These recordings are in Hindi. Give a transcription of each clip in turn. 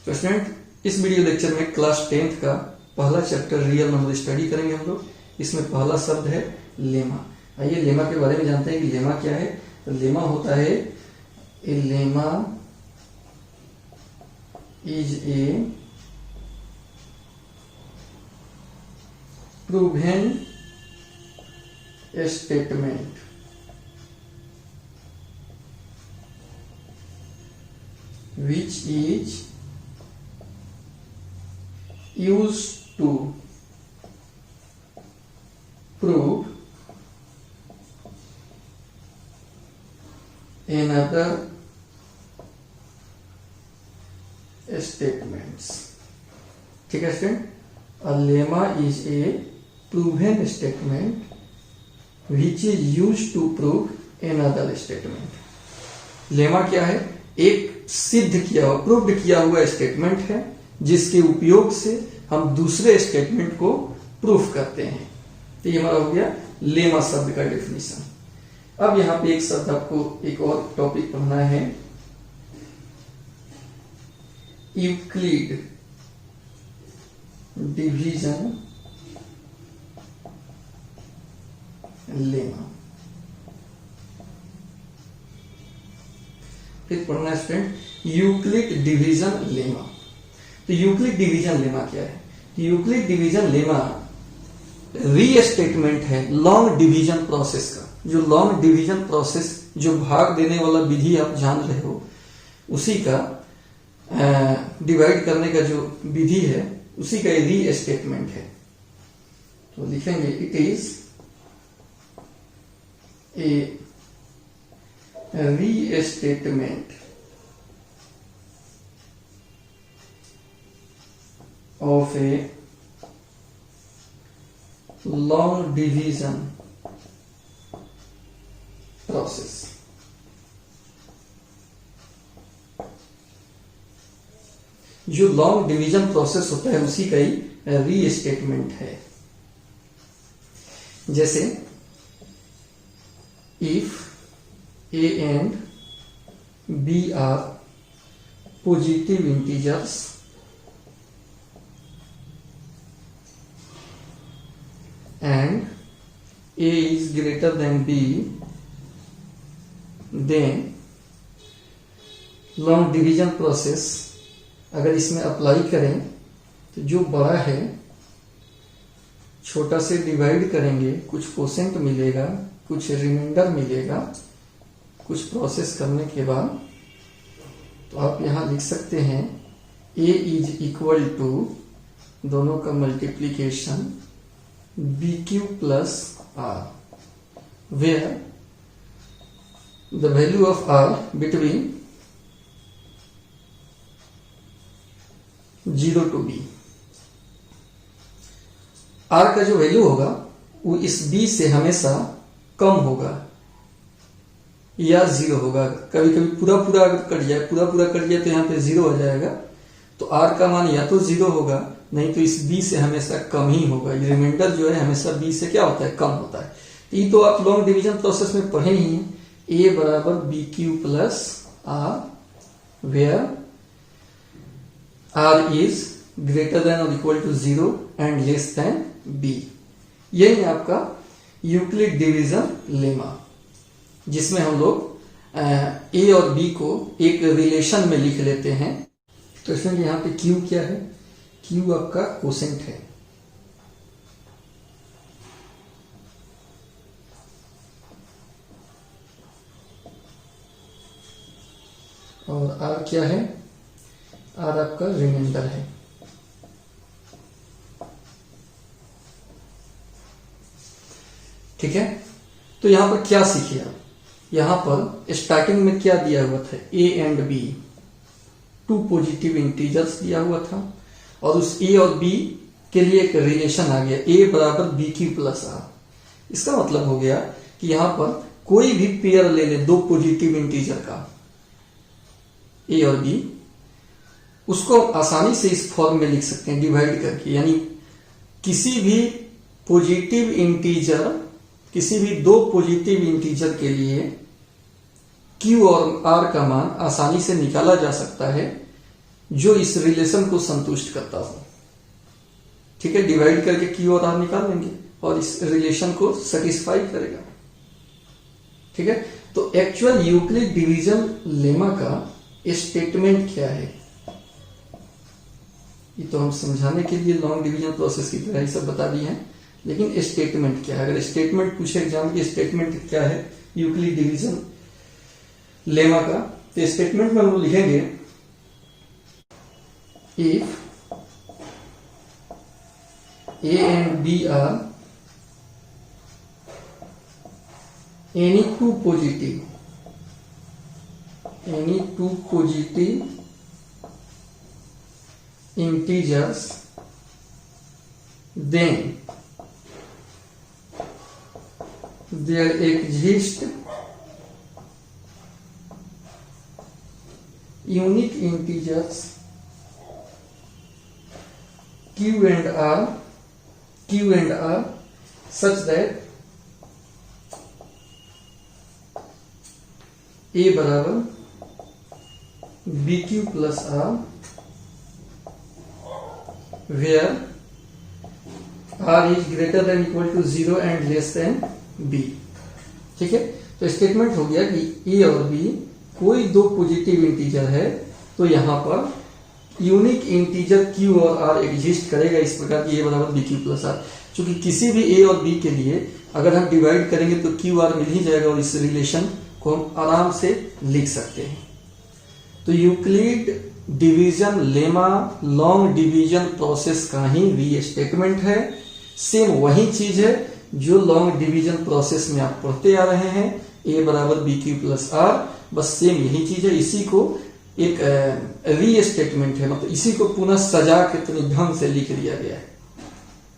तो स्टूडेंट इस वीडियो लेक्चर में क्लास 10th का पहला चैप्टर रियल नंबर स्टडी करेंगे हम लोग। इसमें पहला शब्द है लेमा। आइए लेमा के बारे में जानते हैं कि लेमा क्या है। तो लेमा होता है lemma is a proven statement which is used to prove another statements। ठीक है student, a lemma is a proven statement which is used to prove another statement। Lemma क्या है? एक सिद्ध किया हुआ, प्रूव्ड किया हुआ स्टेटमेंट है जिसके उपयोग से हम दूसरे स्टेटमेंट को प्रूफ करते हैं। तो ये हमारा हो गया लेमा शब्द का डेफिनेशन। अब यहां पे एक शब्द आपको एक और टॉपिक पढ़ना है, यूक्लिड डिवीजन लेमा। फिर पढ़ना है स्टूडेंट यूक्लिड डिवीजन लेमा। तो यूक्लिड डिवीजन लेमा क्या है? यूक्लिड डिवीजन लेमा रीस्टेटमेंट है लॉन्ग डिवीजन प्रोसेस का। जो लॉन्ग डिवीजन प्रोसेस, जो भाग देने वाला विधि आप जान रहे हो, उसी का डिवाइड करने का जो विधि है उसी का रीस्टेटमेंट है। तो लिखेंगे it is a restatement of a long division process। जो लॉन्ग डिवीजन प्रोसेस होता है उसी का ही रीस्टेटमेंट है। जैसे if A and B are positive integers and A is greater than B, then long division process अगर इसमें अप्लाई करें तो जो बड़ा है छोटा से डिवाइड करेंगे, कुछ कोसेंट मिलेगा, कुछ रिमाइंडर मिलेगा। कुछ प्रोसेस करने के बाद तो आप यहां लिख सकते हैं A इज इक्वल टू दोनों का multiplication BQ plus R, where the value of R between 0 to B। R का जो वैल्यू होगा वो इस B से हमेशा कम होगा या 0 होगा। कभी कभी पूरा पूरा अगर कट जाए, तो यहाँ पे 0 हो जाएगा। तो R का मान या तो 0 होगा, नहीं तो इस B से हमेशा कम ही होगा। ये रिमाइंडर जो है हमेशा B से क्या होता है? कम होता है। ये तो आप लॉन्ग डिवीजन प्रोसेस में पढ़े ही हैं। A बराबर BQ plus R, where R is greater than और equal to 0 and less than B। यही है आपका यूक्लिड डिवीजन लेमा, जिसमें हम लोग ए और बी को एक रिलेशन में लिख लेते हैं। तो इसमें यहाँ पे क्यू क्या है? क्यू आपका कोसेंट है। और आर क्या है? आर आपका रिमाइंडर है। ठीक है, तो यहां पर क्या सीखे आप? यहां पर स्टार्टिंग में क्या दिया हुआ था? A and B, 2 positive integers दिया हुआ था और उस A और B के लिए एक रिलेशन आ गया, A बराबर BQ प्लस R। इसका मतलब हो गया कि यहां पर कोई भी पेयर ले ले 2 पॉजिटिव इंटीजर का, A और B, उसको आसानी से इस फॉर्म में लिख सकते हैं डिवाइड करके। यानी किसी भी पॉजिटिव इंटीजर, किसी भी 2 पॉजिटिव इंटीजर के लिए Q और R का मान आसानी से निकाला जा सकता है जो इस रिलेशन को संतुष्ट करता हो। ठीक है, डिवाइड करके Q और R निकाल लेंगे और इस रिलेशन को सेटिस्फाई करेगा। ठीक है, तो एक्चुअल यूक्लिड डिवीजन लेमा का स्टेटमेंट क्या है, ये तो हम समझाने के लिए लॉन्ग डिवीजन प्रोसेस की तरह ही सब बता दिए हैं, लेकिन स्टेटमेंट क्या है? अगर स्टेटमेंट पूछे एग्जाम की, स्टेटमेंट क्या है यूक्लिड डिवीजन लेमा का, तो स्टेटमेंट में हम लोग लिखेंगे if A and B are any two positive integers, then there exist unique integers Q and R such that A बराबर BQ plus R where R is greater than equal to 0 and less than B। ठीक है, तो स्टेटमेंट हो गया कि A और B कोई दो पॉजिटिव इंटीजर है तो यहां पर यूनिक इंटीजर Q और R एग्जिस्ट करेगा इस प्रकार की A बराबर BQ प्लस R। चूंकि किसी भी A और B के लिए अगर हम डिवाइड करेंगे तो QR मिल ही जाएगा और इस रिलेशन को हम आराम से लिख सकते हैं। तो Euclid division lemma long division process का ही री स्टेटमेंट है। सेम वही चीज है जो लॉन्ग डिवीजन प्रोसेस में आप पढ़ते आ रहे हैं, A बराबर BQ प्लस R, बस सेम यही चीज है। इसी को एक री स्टेटमेंट है, मतलब इसी को पुनः सजा के इतने ढंग से लिख दिया गया है।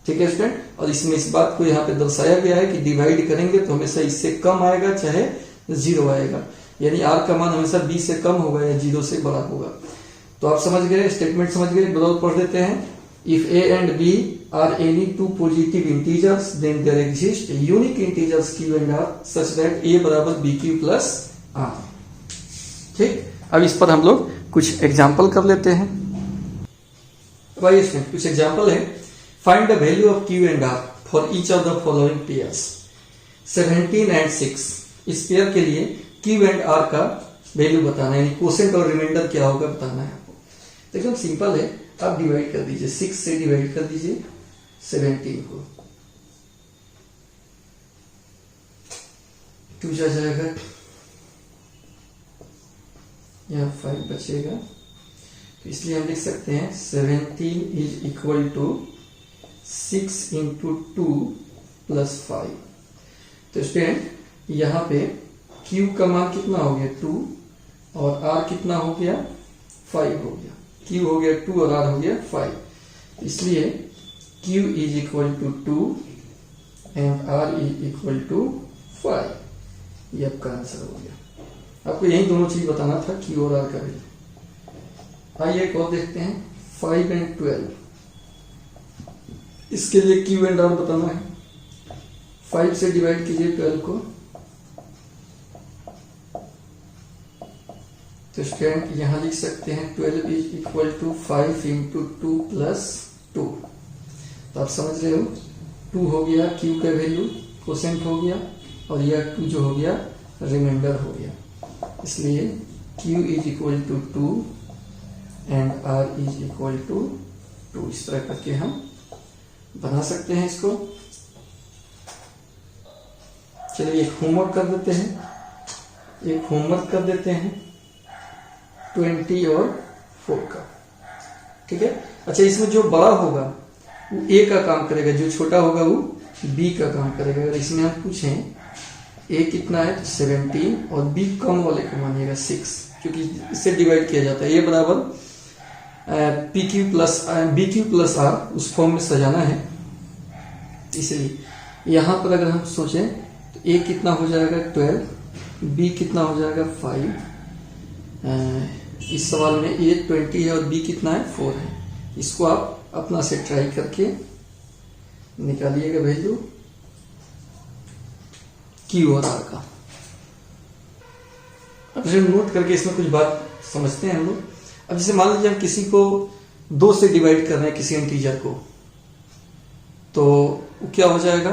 ठीक है स्टूडेंट, और इसमें इस बात को यहाँ पे दर्शाया गया है कि डिवाइड करेंगे तो हमेशा इससे कम आएगा चाहे 0 आएगा, यानी R का मान हमेशा B से कम होगा या 0 से बड़ा होगा। तो आप समझ गए, स्टेटमेंट समझ गए, बदौलत पढ़ देते हैं। If A and B are any two positive integers then there exist unique integers Q and R such that A बराबर BQ प्लस R। ठीक, अब इस पर हम लोग कुछ एग्जाम्पल कर लेते हैं। भाई इसमें कुछ एग्जाम्पल है। Find the value of Q and R for each of the following pairs 17 and 6। इस पेयर के लिए Q एंड R का वैल्यू बताना है, यानी कोसेंट और रिमाइंडर क्या होगा बताना है आपको। तो एकदम सिंपल है, आप डिवाइड कर दीजिए, 6 से डिवाइड कर दीजिए 17 को, 2 जा जाएगा, यहाँ 5 बचेगा, तो इसलिए हम लिख सकते हैं 17 is equal to 6 into 2 plus 5। तो स्टूडेंट यहाँ पे Q का मान कितना हो गया 2 और R कितना हो गया 5 हो गया। Q हो गया 2 और R हो गया 5, इसलिए Q is equal to 2 and R is equal to 5। ये आपका आंसर हो गया। आपको यही दोनों चीज बताना था, Q और R का वैल्यू। आइए एक और देखते हैं, 5 एंड 12। इसके लिए Q एंड R बताना है। 5 से डिवाइड कीजिए 12 को, तो स्टूडेंट यहां लिख सकते हैं 12 is equal to 5 into 2 plus 2। तो आप समझ रहे हो, 2 हो गया Q का वैल्यू, कोसेंट हो गया, और यह 2 जो हो गया रिमाइंडर हो गया, इसलिए Q is equal to 2 and R is equal to 2। इस तरह करके हम बना सकते हैं इसको। चलिए एक होमवर्क कर देते हैं, 20 और 4 का। ठीक है, अच्छा इसमें जो बड़ा होगा वो A का काम करेगा, जो छोटा होगा वो B का काम करेगा। अगर इसमें हम पूछें A कितना है 17 और B कम वाले को मानिएगा 6, क्योंकि इससे डिवाइड किया जाता है। A बराबर BQ प्लस R उस फॉर्म में सजाना है, इसलिए यहां पर अगर हम सोचें तो A कितना हो जाएगा 12, B कितना हो जाएगा 5। इस सवाल में A 20 है और B कितना है 4 है। इसको आप अपना से ट्राई करके निकालिएगा वैल्यू Q और R का। अब नोट करके इसमें कुछ बात समझते हैं हम लोग। अब जैसे मान लीजिए हम किसी को 2 से डिवाइड कर रहे हैं किसी इंटीजर को, तो वो क्या हो जाएगा,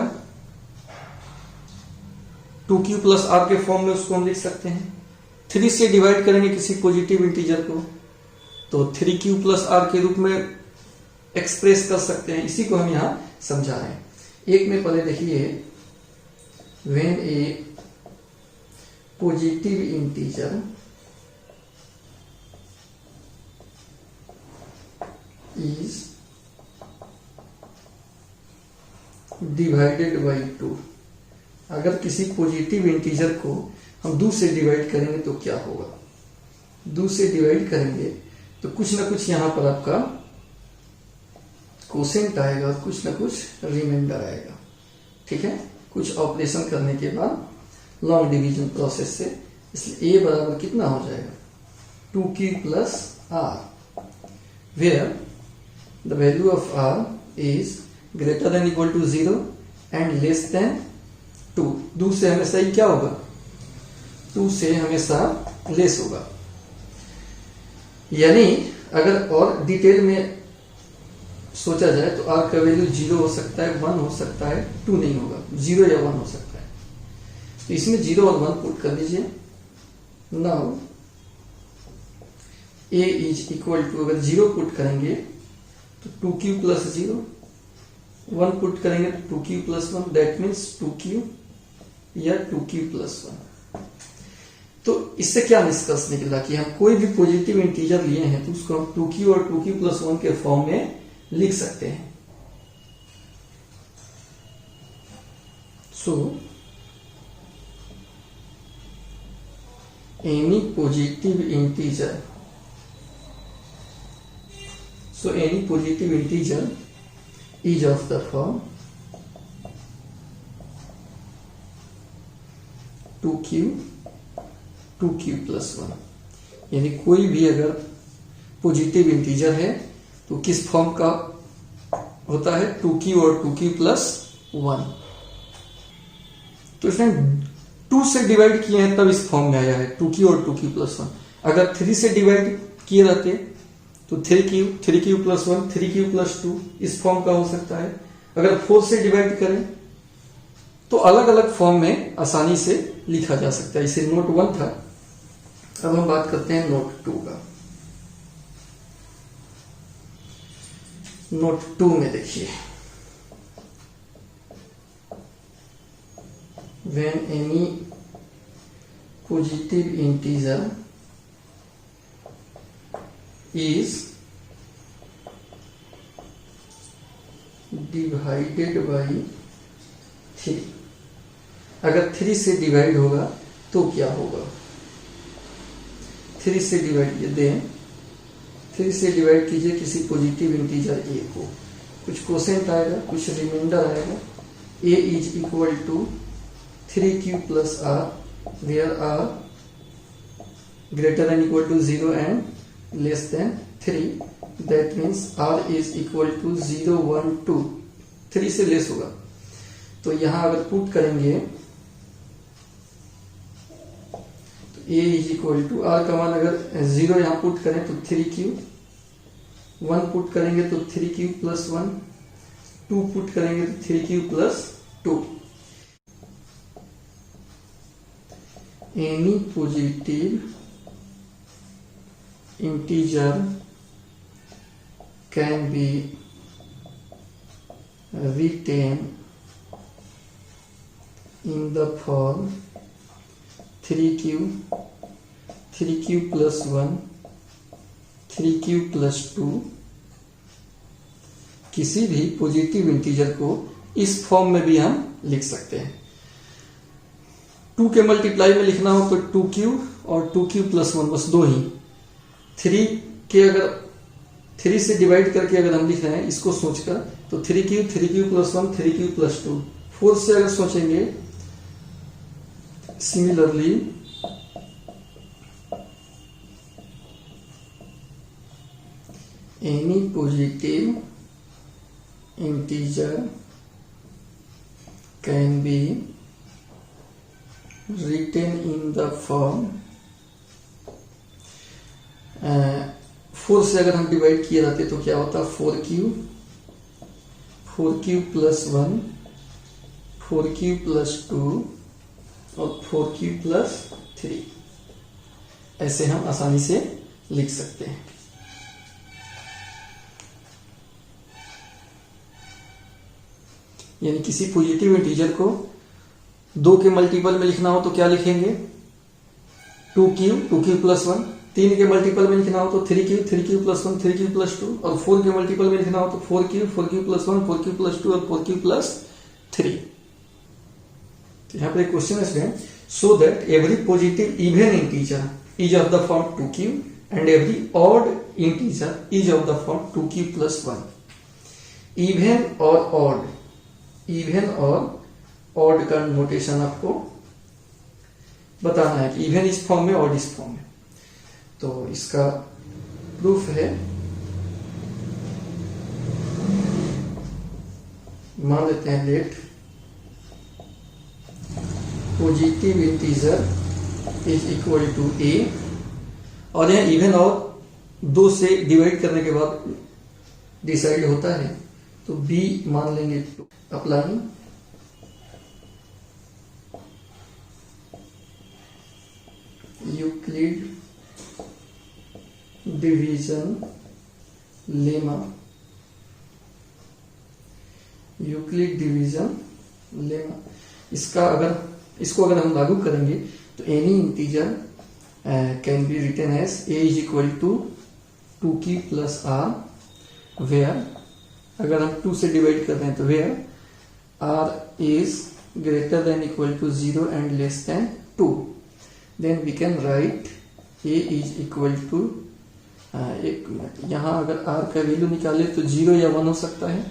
2q प्लस आर के फॉर्म में उसको हम लिख सकते हैं। 3 से डिवाइड करेंगे किसी पॉजिटिव इंटीजर को तो 3q प्लस आर के रूप में एक्सप्रेस कर सकते हैं। इसी को हम यहां समझा रहे हैं। एक में पहले देखिए, when A positive integer is divided by 2, अगर किसी पॉजिटिव इंटीजर को हम 2 से डिवाइड करेंगे तो क्या होगा, 2 से डिवाइड करेंगे तो कुछ ना कुछ यहां पर आपका कोसेंट आएगा और कुछ ना कुछ रिमाइंडर आएगा। ठीक है, कुछ ऑपरेशन करने के बाद लॉन्ग डिवीजन प्रोसेस से, इसलिए ए बराबर कितना हो जाएगा, 2q plus R, where the value of R is greater than equal to 0 and less than 2। 2 से हमेशा ही क्या होगा, 2 से हमेशा लेस होगा। यानी अगर और डिटेल में सोचा जाए तो आर का वैल्यू 0 हो सकता है, 1 हो सकता है, 2 नहीं होगा, 0 या 1 हो सकता है। तो इसमें 0 और 1 पुट कर दीजिए। Now A is equal to, अगर 0 पुट करेंगे तो 2q प्लस 0, 1 पुट करेंगे तो 2q plus 1, that means 2q या 2q प्लस 1। तो इससे क्या निष्कर्ष निकला कि हम कोई भी पॉजिटिव इंटीजर लिए हैं तो उसको हम 2q और 2q प्लस 1 के फॉर्म में लिख सकते हैं। So any positive integer, any positive integer is of the form 2q plus 1। यानी कोई भी अगर पॉजिटिव इंटीजर है तो किस फॉर्म का होता है, 2q और 2q प्लस 1। तो इसने 2 से डिवाइड किए हैं तब इस फॉर्म में आया है 2q और 2q प्लस 1। अगर 3 से डिवाइड किए रहते तो 3q प्लस 1, 3q प्लस 2 इस फॉर्म का हो सकता है। अगर 4 से डिवाइड करें तो अलग अलग फॉर्म में आसानी से लिखा जा सकता है। इसे नोट 1 था। अब हम बात करते हैं नोट 2 का। नोट 2 में देखिए, when any positive integer is divided by 3, अगर 3 से डिवाइड होगा तो क्या होगा, 3 से डिवाइड दें, 3 से डिवाइड कीजिए किसी पॉजिटिव इंटीजर a को, कुछ कोसेंट आएगा, कुछ रिमाइंडर आएगा। a is equal to 3q plus r, where r greater than equal to 0 and less than 3, that means r is equal to 0, 1, 2, 3 से लेस होगा। तो यहां अगर पुट करेंगे तो a is equal to r का मान अगर 0 यहां पुट करें तो 3q, 1 पुट करेंगे तो 3q प्लस 1, 2 पुट करेंगे तो 3q plus 2। Any positive integer can be written in the form 3q plus 1, 3q plus 2। किसी भी पॉजिटिव इंटीजर को इस फॉर्म में भी हम लिख सकते हैं। 2 के मल्टीप्लाई में लिखना हो तो 2q और 2q प्लस 1, बस 2 ही। 3 के अगर 3 से डिवाइड करके अगर हम लिख रहे हैं इसको सोचकर तो 3q प्लस 1, 3q प्लस 2। 4 से अगर सोचेंगे similarly any positive integer can B written in the form 4 से अगर हम डिवाइड किए रहते तो क्या होता, 4 प्लस 1, 4 प्लस 2 और 4 प्लस 3, ऐसे हम आसानी से लिख सकते हैं। यानी किसी पॉजिटिव इंटीजर को 2 के मल्टीपल में लिखना हो तो क्या लिखेंगे, 2 प्लस 1, 3 के मल्टीपल में लिखना हो तो 3 प्लस 1, 3 प्लस 2, और 4 के मल्टीपल में लिखना हो तो 4 प्लस 1, 4 प्लस 2 और 4 प्लस 3। तो यहाँ पर एक क्वेश्चन है student, so that every positive even integer is of the form 2q and every odd integer is of the form 2q plus 1। Even और ऑड का नोटेशन आपको बताना है कि इवन इस फॉर्म में, ऑड इस फॉर्म में। तो इसका प्रूफ है, मान लेते हैं let positive integer is equal to a, और यह इवन और 2 से डिवाइड करने के बाद डिसाइड होता है, तो b मान लेंगे 2। अप्लाई यूक्लिड डिवीजन लेमा, इसको अगर हम लागू करेंगे तो any integer can be written as a is equal to 2q plus r, where अगर हम 2 से डिवाइड कर रहे हैं तो where r is greater than equal to 0 and less than 2, then we can write a is equal to, एक मिनट, यहाँ अगर r का वैल्यू निकाले तो 0 या 1 हो सकता है,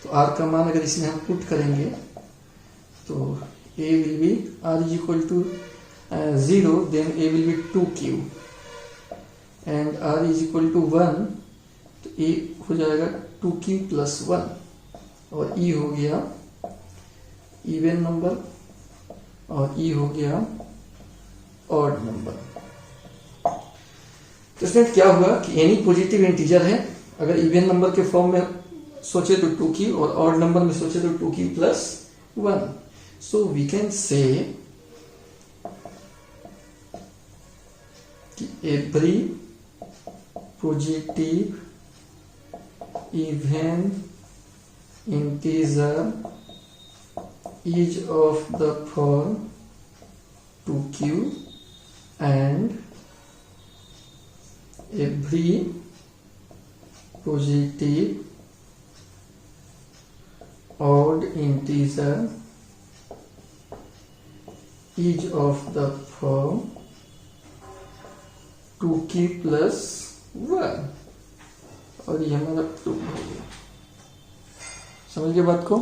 तो r का मान अगर इसमें हम पुट करेंगे तो a will be r is equal to 0, then a will be 2q and r is equal to 1, तो a हो जाएगा 2q प्लस 1, और e हो गया इवन नंबर और e हो गया ऑड नंबर। तो स्टूडेंट क्या हुआ कि एनी पॉजिटिव इंटीजर है, अगर इवन नंबर के फॉर्म में सोचे तो 2q और ऑड नंबर में सोचे तो 2q plus 1। So we can say कि every positive even integer is of the form 2q and every positive odd integer is of the form 2q plus 1, और ये हमारा प्रूफ हो गया। समझ गए बात को।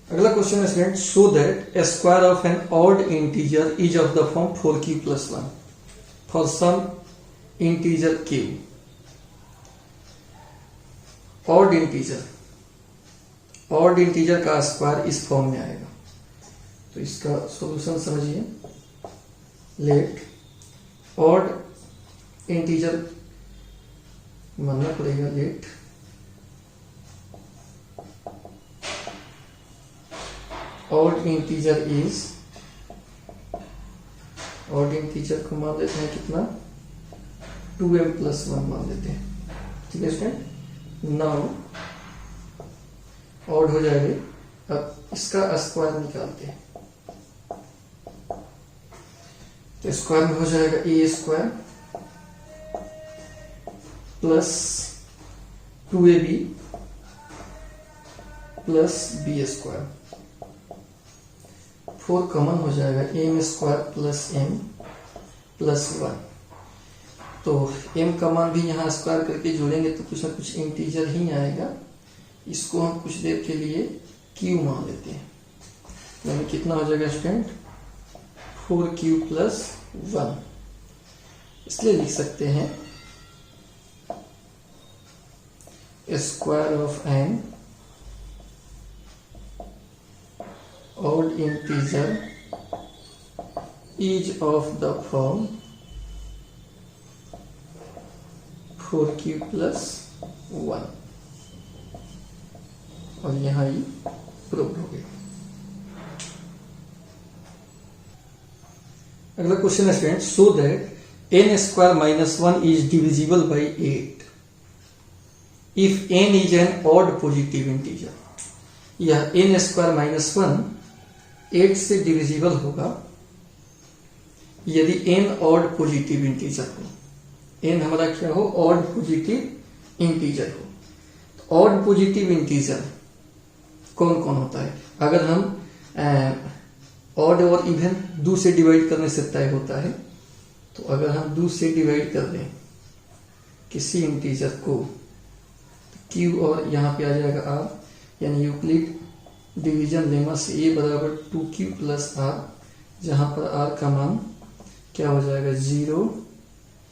अगला क्वेश्चन है student, so that a square of an odd integer is of the form 4q plus 1 for some integer q। Odd integer का स्क्वायर इस फॉर्म में आएगा, तो इसका सॉल्यूशन समझिए। लेट ऑड इंटीजर मानना पड़ेगा, लेट ऑड इंटीजर को मान लेते हैं कितना, 2m प्लस 1 मान लेते हैं, ठीक है स्टूडेंट। नाउ ऑड हो जाएगा, अब इसका स्क्वायर निकालते हैं, तो स्क्वायर में हो जाएगा a square plus 2ab plus b square, 4 common हो जाएगा, m square plus m plus 1। तो m का मान भी यहाँ स्क्वायर करके जोड़ेंगे तो कुछ ना कुछ इंटीजर ही आएगा, इसको हम कुछ देर के लिए q मान लेते हैं, यानी कितना हो जाएगा स्टूडेंट, 4q प्लस 1। इसलिए लिख सकते हैं square of an odd integer is of the form 4q plus 1 और यहाँ ये प्रूव हो गया। अगला क्वेश्चन है student, so that n square minus 1 is divisible by 8 if n is an odd positive integer. यह n स्क्वायर माइनस 1 8 से डिविजिबल होगा यदि n ऑड पॉजिटिव इंटीजर हो। n हमारा क्या हो, ऑड पॉजिटिव इंटीजर हो। ऑड पॉजिटिव इंटीजर कौन कौन होता है? अगर हम ऑड और इवन 2 से डिवाइड करने से तय होता है, तो अगर हम 2 से डिवाइड कर दें किसी इंटीजर को, तो q और यहाँ पे आ जाएगा r, यानी यूक्लिड डिवीजन लेमा से a बराबर 2q प्लस r, जहां पर r का मान क्या हो जाएगा 0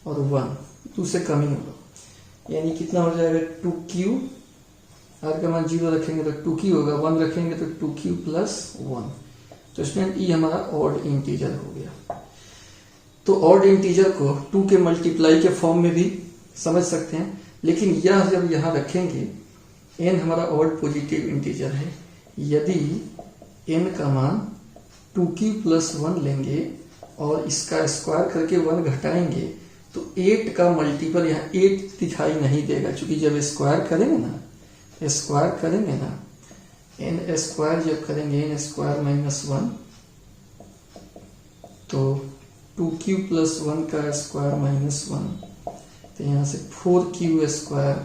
और 1, 2 से कम ही होगा, यानी कितना हो जाएगा 2q, r का मान 0 रखेंगे तो 2q होगा, 1 रखेंगे तो 2q प्लस 1। तो स्टूडेंट ये हमारा ऑड इंटीजर हो गया। तो ऑड इंटीजर को 2 के मल्टीप्लाई के फॉर्म में भी समझ सकते हैं, लेकिन यह जब यहाँ रखेंगे, n हमारा ऑड पॉजिटिव इंटीजर है, यदि n का मान 2q प्लस 1 लेंगे और इसका स्क्वायर करके 1 घटाएंगे, तो 8 का मल्टीपल यहाँ 8 दिखाई नहीं देगा, क्योंकि जब स्क्वायर करेंगे ना n स्क्वायर जब करेंगे, n स्क्वायर माइनस 1, तो 2q प्लस 1 का स्क्वायर माइनस 1, तो यहाँ से 4q square,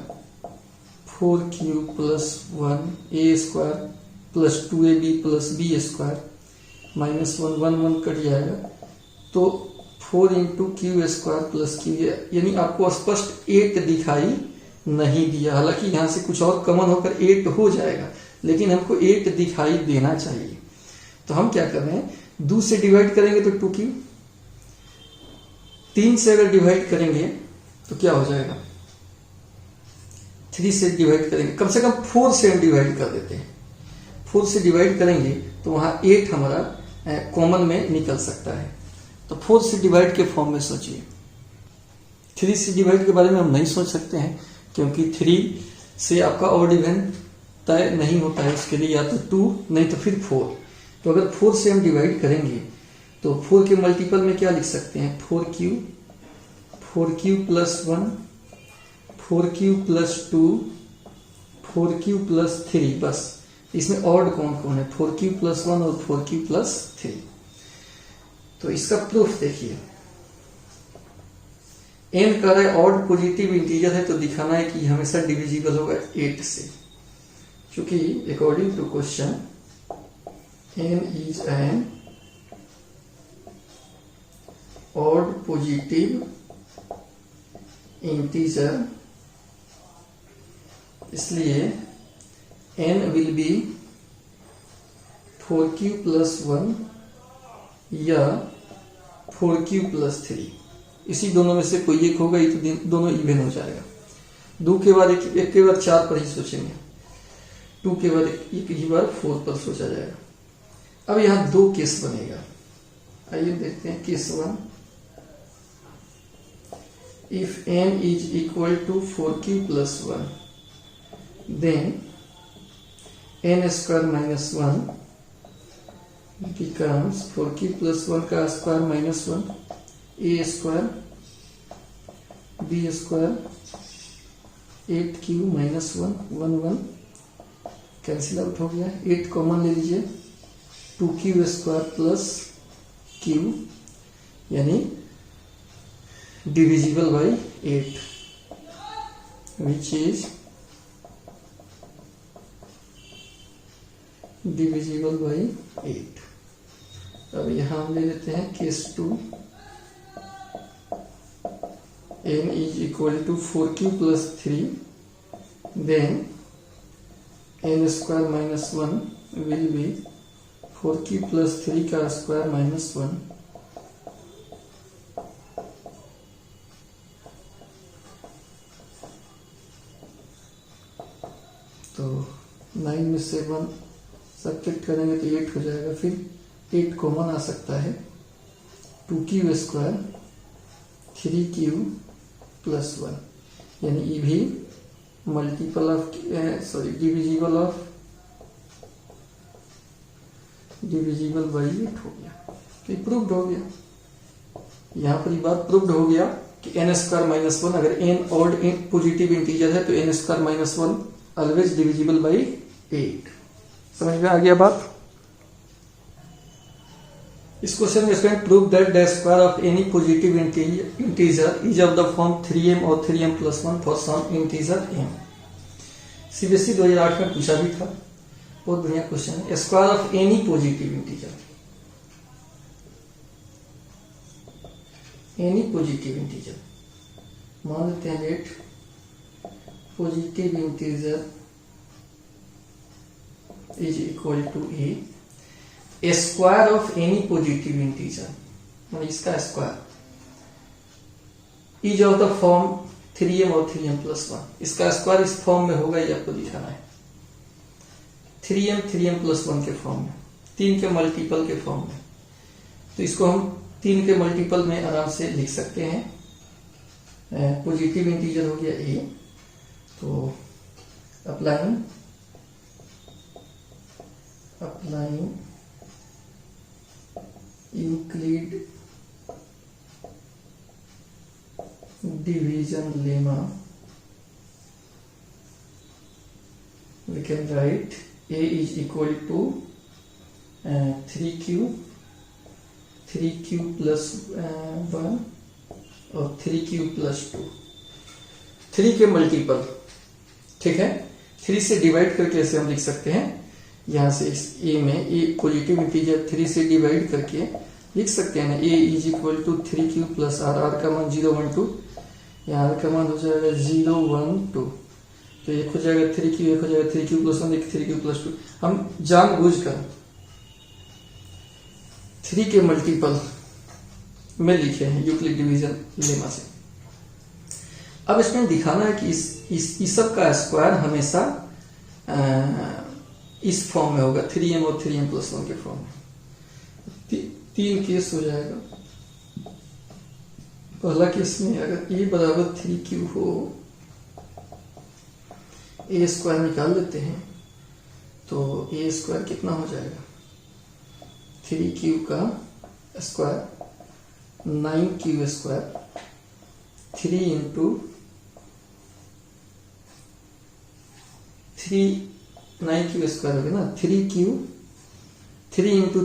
4q plus 1 a square plus 2ab plus b square minus 1, 1 1 cut जाएगा, तो 4 into Q square plus Q, यानी आपको स्पष्ट 8 दिखाई नहीं दिया। हालांकि यहाँ से कुछ और कॉमन होकर 8 हो जाएगा, लेकिन हमको 8 दिखाई देना चाहिए। तो हम क्या कर रहे हैं, 2 से डिवाइड करेंगे तो 2q, 3 से अगर डिवाइड करेंगे तो क्या हो जाएगा, 3 से डिवाइड करेंगे, कम से कम 4 से हम डिवाइड कर देते हैं। 4 से डिवाइड करेंगे तो वहां 8 हमारा कॉमन में निकल सकता है। तो 4 से डिवाइड के फॉर्म में सोचिए। 3 से डिवाइड के बारे में हम नहीं सोच सकते हैं, क्योंकि 3 से आपका ऑड इवन तय नहीं होता है, उसके लिए या तो 2 नहीं तो फिर 4। तो अगर 4 से हम डिवाइड करेंगे तो 4 के मल्टीपल में क्या लिख सकते हैं, 4q plus 1, 4q plus 2, 4q plus 3, बस। इसमें ऑड कौन कौन है, 4q प्लस 1 और 4q प्लस 3। तो इसका प्रूफ देखिए, n का ऑड पॉजिटिव इंटीजर है तो दिखाना है कि हमेशा डिविजिबल होगा 8 से, क्योंकि according to question n is an odd positive integer, इसलिए n will be 4q plus 1 या 4q प्लस 3। इसी दोनों में से कोई एक होगा, ये तो दोनों इवन हो जाएगा। 2 के बाद एक के बाद 4 पर ही सोचेंगे, 2 के बाद एक ही बार 4 पर सोचा जाएगा। अब यहां 2 केस बनेगा, आइए देखते हैं। Case 1, if n is equal to 4q plus 1, then n square minus 1 becomes 4q plus 1 का square minus 1, a square b square 8q minus 1, 1 1 cancel out हो गया। 8 कॉमन ले लीजिए, 2q स्क्वायर प्लस q, यानी divisible by 8, which is divisible by 8। अब यहां हम ले लेते हैं case 2, n is equal to 4q plus 3, then n square minus 1 will be 4q plus 3 का स्क्वायर माइनस 1, तो 9 में से 1 सब्ट्रैक्ट करेंगे तो 8 हो जाएगा। फिर 8 कॉमन आ सकता है, 2q स्क्वायर 3q प्लस 1, यानी ई भी मल्टीपल ऑफ डिविजिबल बाई 8 हो गया। तो ये प्रूव्ड हो गया, यहां पर ये बात प्रूव्ड हो गया कि n स्क्वायर माइनस 1, अगर n ऑड पॉजिटिव इंटीजर है तो n square minus 1 always divisible by 8। समझ में आ गया बात। इस क्वेश्चन में student prove that the square of any positive integer is of the form 3m और 3m plus 1 for some integer m। CBSE 2008 में पूछा भी था, बहुत बढ़िया क्वेश्चन है। Square of any positive integer, any positive integer, मान लेते हैं let positive integer is equal to a square of any positive integer, मतलब इसका square is of the form 3m और 3m प्लस 1, इसका स्क्वायर इस फॉर्म में होगा, ये आपको दिखाना है। 3m प्लस 1 के फॉर्म में, 3 के मल्टीपल के फॉर्म में, तो इसको हम 3 के मल्टीपल में आराम से लिख सकते हैं। पॉजिटिव इंटीजर हो गया a, तो applying Euclid division lemma, we can write a is equal to 3q plus 1 और 3q plus 2, 3 के मल्टीपल, ठीक है। 3 से डिवाइड करके ऐसे हम लिख सकते हैं, यहां से इस a में a पॉजिटिव इंटीजर 3 से डिवाइड करके लिख सकते हैं ना, a is equal to 3q plus r का मान 0 1 2, यहाँ r का मान हो जाएगा 0 1 2, तो एक हो जाएगा 3q, एक हो जाएगा 3q प्लस 1, एक 3q प्लस 2। हम जानबूझकर 3 के मल्टीपल में लिखे हैं यूक्लिड डिवीजन लेमा से। अब इसमें दिखाना है कि इस सब का स्क्वायर हमेशा इस फॉर्म में होगा, 3m और 3m प्लस 1 के फॉर्म में। 3 केस हो जाएगा। पहला केस में अगर a बराबर 3q हो, a स्क्वायर निकाल लेते हैं, तो a स्क्वायर कितना हो जाएगा, 3q का square 9q square, 3 into 3 9q square हो गया ना, 3q 3 इंटू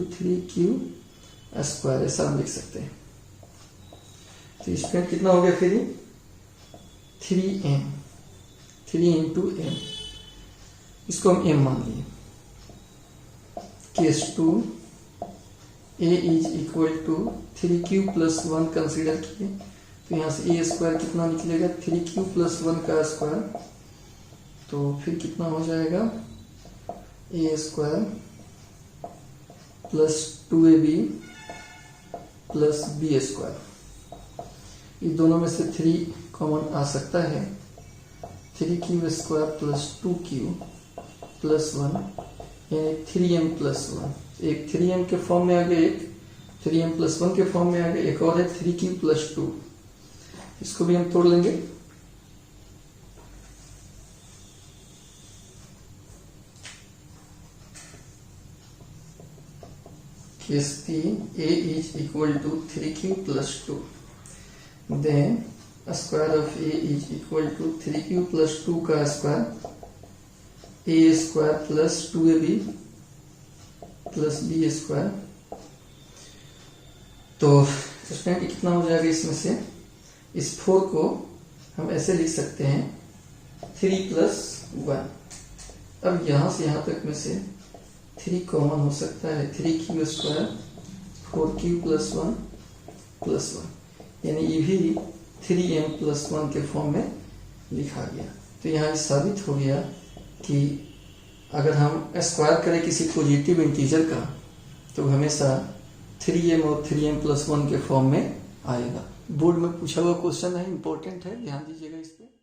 3q स्क्वायर, ऐसा हम लिख सकते हैं। तो इसमें कितना हो गया फिर 3m, 3 इंटू m, इसको हम m मान लिए। Case 2 a is equal to 3q plus 1 consider किए, तो यहाँ से a स्क्वायर कितना निकलेगा, 3q प्लस 1 का स्क्वायर, तो फिर कितना हो जाएगा a square plus 2ab plus b square. ये दोनों में से 3 कॉमन आ सकता है, 3q square plus 2q plus 1, यानी 3m प्लस 1। एक 3m के फॉर्म में आ गया, एक 3m प्लस 1 के फॉर्म में आ गया, एक और है 3q प्लस 2, इसको भी हम तोड़ लेंगे। Case 3 a is equal to 3q plus 2, then square of a is equal to 3q plus 2 का square, a square plus 2ab plus b square. तो स्टूडेंट कितना हो जाएगा इसमें से, इस 4 को हम ऐसे लिख सकते हैं 3 प्लस 1। अब यहां से यहां तक में से 3 कॉमन हो सकता है, 3q square 4q plus 1 plus 1, यानी ये भी 3m प्लस 1 के फॉर्म में लिखा गया। तो यहाँ साबित हो गया कि अगर हम स्क्वायर करें किसी पॉजिटिव इंटीजर का, तो हमेशा 3m और 3m प्लस 1 के फॉर्म में आएगा। बोर्ड में पूछा हुआ क्वेश्चन है, इंपॉर्टेंट है, ध्यान दीजिएगा इस पे।